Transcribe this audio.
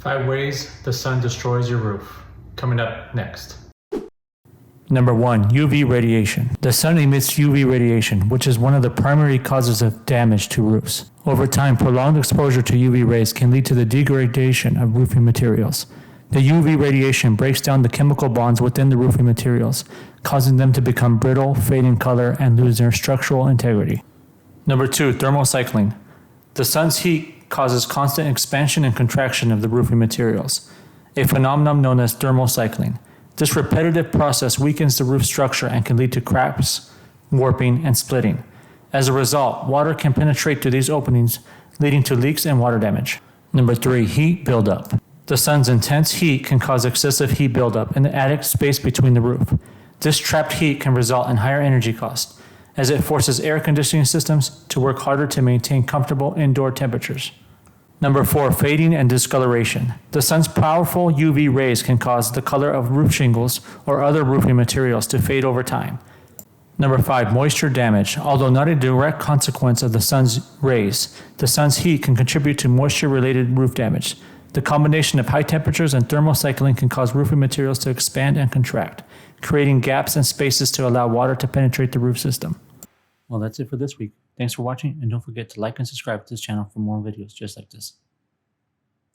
5 ways the sun destroys your roof. Coming up next. Number 1. UV radiation. The sun emits UV radiation, which is one of the primary causes of damage to roofs. Over time, prolonged exposure to UV rays can lead to the degradation of roofing materials. The UV radiation breaks down the chemical bonds within the roofing materials, causing them to become brittle, fade in color, and lose their structural integrity. Number 2. Thermal cycling. The sun's heat causes constant expansion and contraction of the roofing materials, a phenomenon known as thermal cycling. This repetitive process weakens the roof structure and can lead to cracks, warping, and splitting. As a result, water can penetrate through these openings, leading to leaks and water damage. Number 3. Heat buildup. The sun's intense heat can cause excessive heat buildup in the attic space between the roof. This trapped heat can result in higher energy costs, as it forces air conditioning systems to work harder to maintain comfortable indoor temperatures. Number 4. Fading and discoloration. The sun's powerful UV rays can cause the color of roof shingles or other roofing materials to fade over time. Number 5. Moisture damage. Although not a direct consequence of the sun's rays, the sun's heat can contribute to moisture-related roof damage. The combination of high temperatures and thermal cycling can cause roofing materials to expand and contract, creating gaps and spaces to allow water to penetrate the roof system. Well, that's it for this week. Thanks for watching, and don't forget to like and subscribe to this channel for more videos just like this.